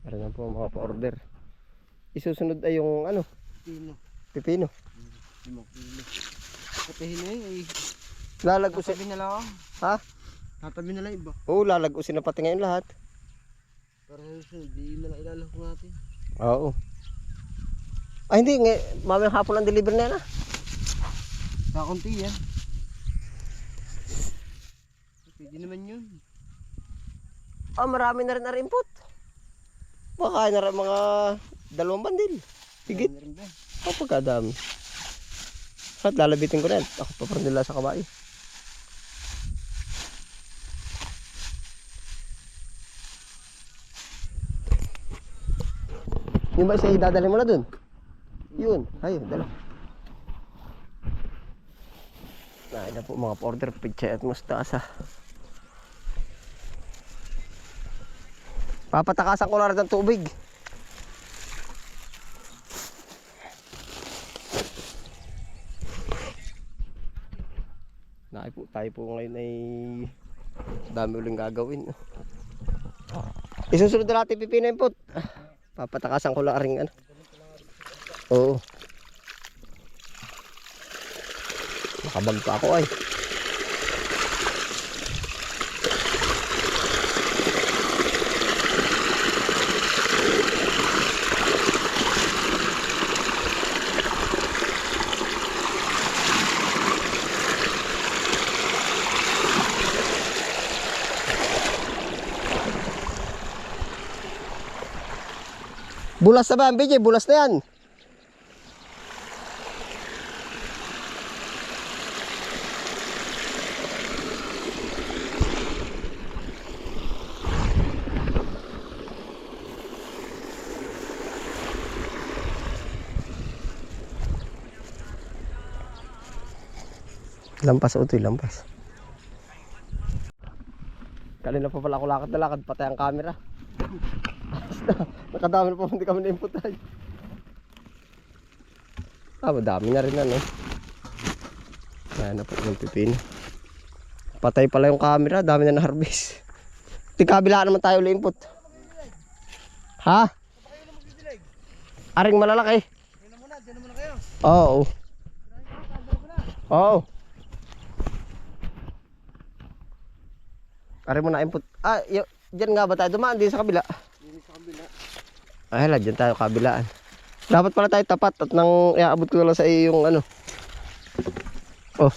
Para na po mga pa-order. Isusunod ay yung ano? Pino. Pipino. 5 kilo. Katahin na yun eh. Lalagusin. Tatabi na lang. Ha? Tatabi na lang iba. Oo, lalagusin na pati ngayon lahat. Para sa susunod, di na lang ilalako natin. Oo. Ay hindi, mamayang hapon ang deliver na yan ah. Kakunti yan. Pwede naman yun. Ah, marami na rin na input. Baka na rin mga 2 bandil. Higit. Oh, pagkadami. At lalabitin ko na yan. Ako pa parang nila sa kabayo. Yung ba siya idadali mo na dun? Yun. Ayun, dala. Nain na po mga order pichay at mustasa. Papatakasan ko na rin ng tubig. Tayo po ngayon ay dami uling gagawin. Isusunod na natin pipino yung pot. Papatakasan ko lang rin ano. Oo. Nakabag pa ako ay. Bulas na ba ang BJ? Bulas na yan. Lampas o ito'y lampas. Kanina pa pala ako lakad na lakad, patay ang camera. Nakadami na po, hindi kami na-input tayo. Ah, madami na rin ano. Ayan na po yung pipino. Patay pala yung camera, dami na na-harvest. Tingkabila naman tayo ulit-input. Ha? Aring malalaki. Diyan na muna kayo. Oo. Oo. Aring mo na input. Ah, dyan nga ba tayo dumaan? Di sa kabila. Sa kabila. Ay, hala, dyan tayo kabilaan. Dapat pala tayo tapat at nang iaabot ko lang sa iyo yung ano. Oh.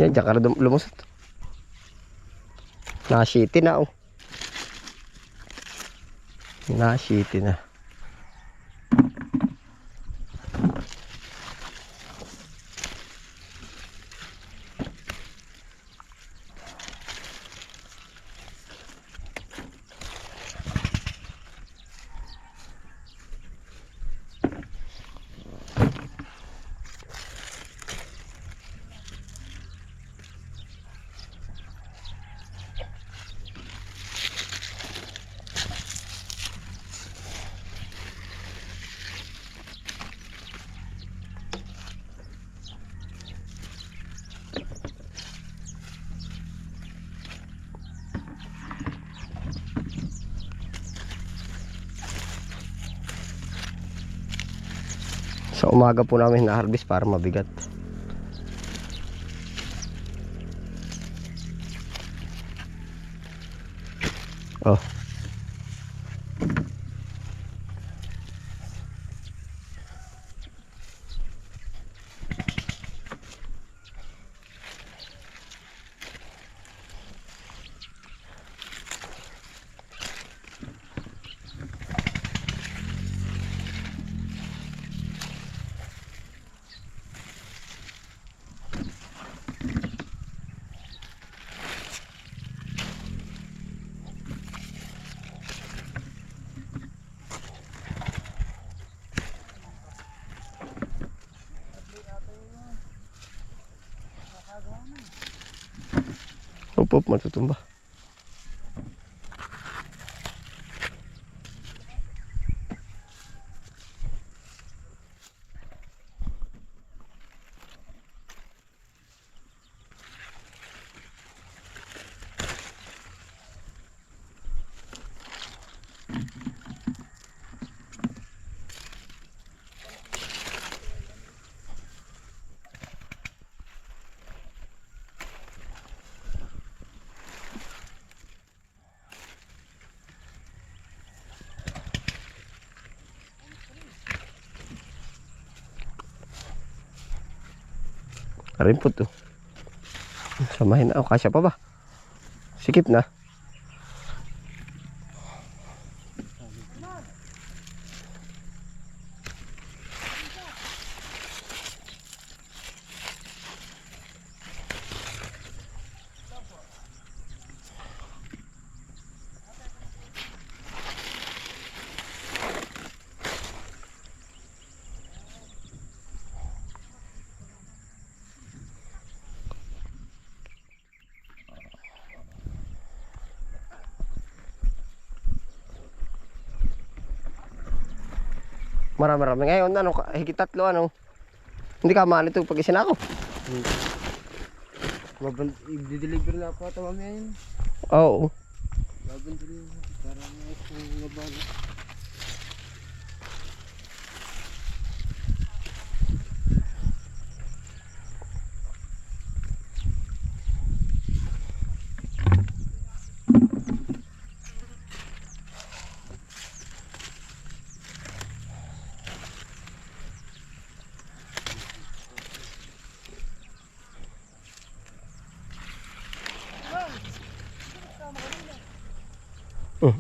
Yan, dyan ka na lumusot. Nasiti na oh. Nasiti na. Sa umaga po namin na-harvest para mabigat. Oh. Up, matutumba. Narimpot to. Samahin na. Kasya pa ba? Sikip na. Marami-rami ngayon, ano, higit 3, ano. Hindi ka maano ito pag isinako. I-deliver na po ito mamaya yun. Oo. Babandili yun. Para may labalo.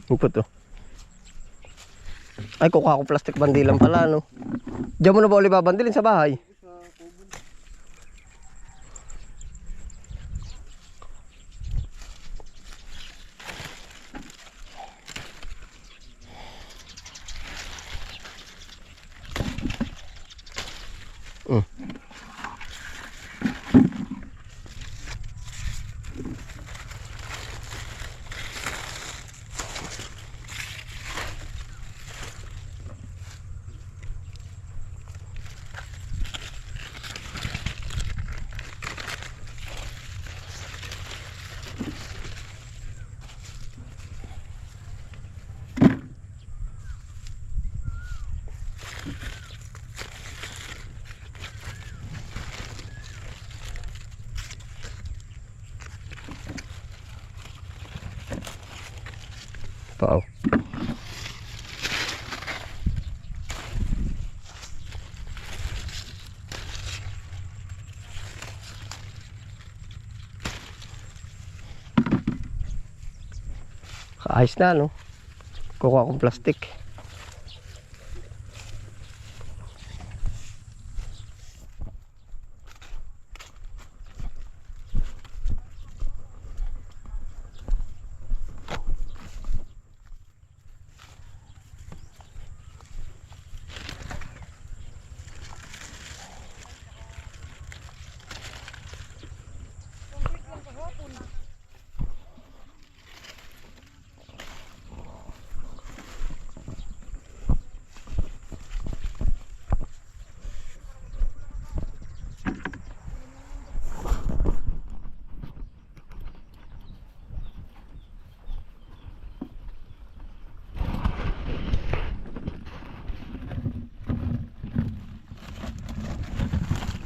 Ipot to. Ay, kukuha ko plastic bandilan pala, no. Diyan mo na ba ulit babandilin sa bahay? Pao. Kaayos na, no. Kukuha akong plastic.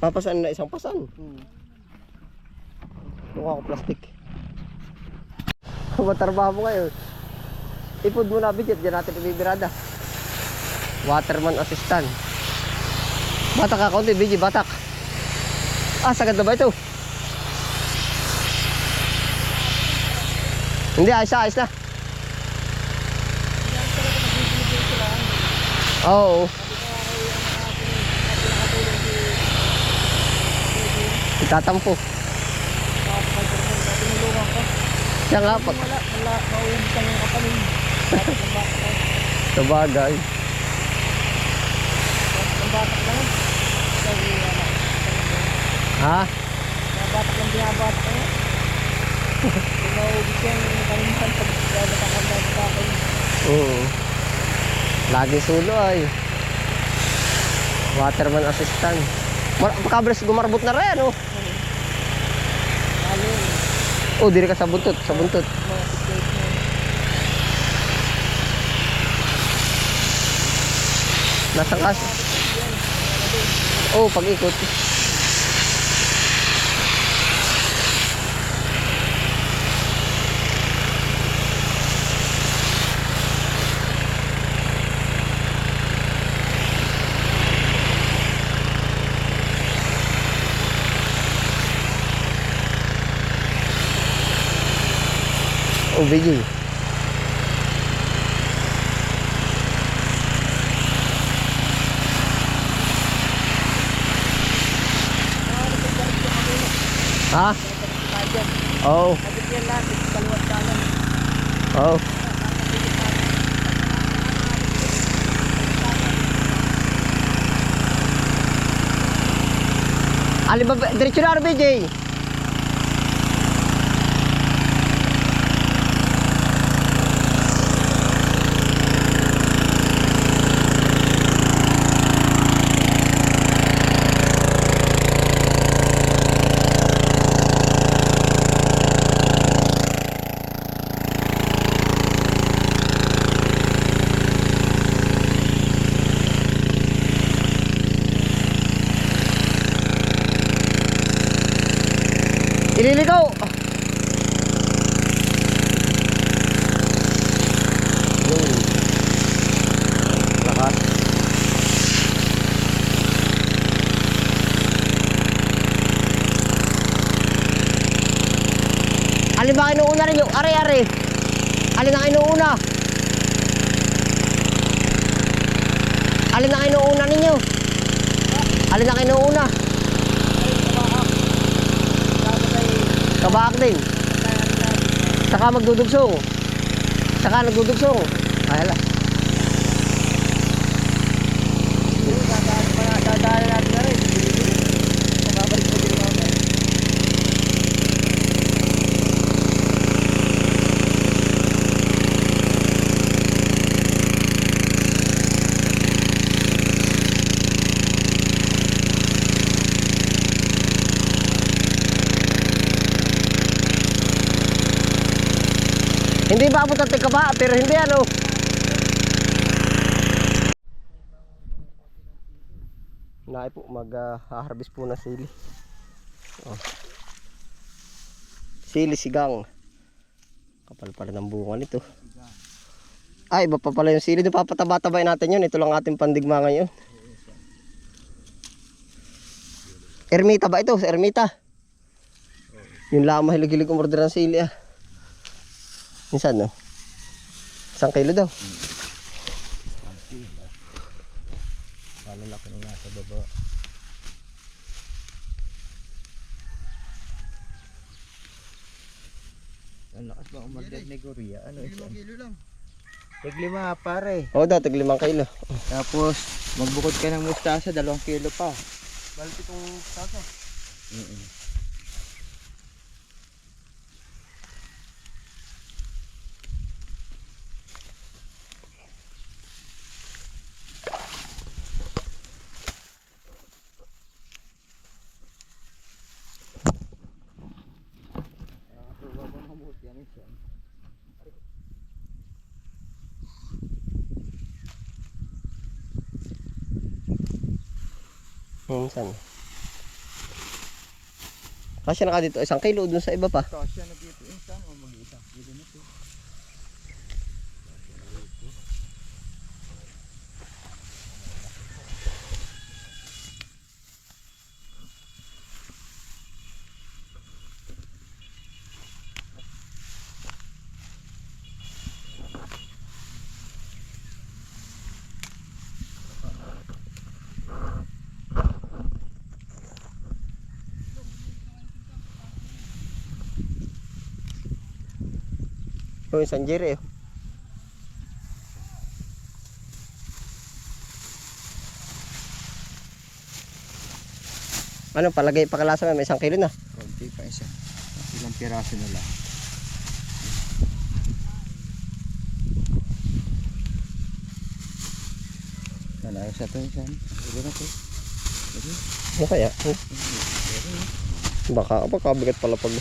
Papasan na isang pasan. Kuha ko plastic. Matarbaho mo ngayon. Ipod mo na bigit, diyan natin ibibirada. Waterman assistant. Batak ka konti, bigi batak. Sagad na ba ito? Hindi, ayos na. Oo. Itatampo. Siya nga pag sabagay. Ha? Batak lang binabatak ko. Pinaubos yan yung kalimutan pag batak. Oo. Lagi sulo ay. Waterman assistant. Makabres gumarbot na rin, oh. Oh, diri ka sa buntot, Nasaan ka? Oh, pag-ikot. OBJ. Ha? Oo. Oo. Alin ba? Diretso na RBJ. Ililigaw. Yun. Lakas. Alin ba inuuna rin yung are-are? Alin ang inuuna? Alin ang inuuna ninyo? Alin ang inuuna? Kabak din. Saka magdudugsong. Saka nagdudugsong. Ay hala. Dadaan natin na rin. Babalik ko din natin. Hindi ba abot ang tigaba? Pero hindi ano. Naay po, mag-harvest po ng sili. Oh. Sili sigang. Kapal pala ng bunga nito. Ay, iba pa pala yung sili. Papataba-tabay natin yun. Ito lang ating pandigma ngayon. Ermita ba ito? Ermita. Yung lang mahilig-hilig umorder ng sili ah. Minsan no? 1 kilo daw. Malalaki na nasa baba. Ang lakas ba umagdag ni Goria? Ano ito? 5 kilo lang. Tig-5 pare. Oo daw, tig 5 kilo. Tapos magbukod ka ng mustasa, 2 kilo pa. Balik itong mustasa. Minsan. Kasi naka dito 1 kilo dun sa iba pa. Kasya na dito insan o mag-isa. Dito na ito. Oh, yung sanjiri eh. Ano, palagay pakalasa may 1 kilo na. Konti pa isa. Ilang piraso na lang. Nanayos sa ito insan. Ulo na ito. Ano kaya? Baka bigat pala pag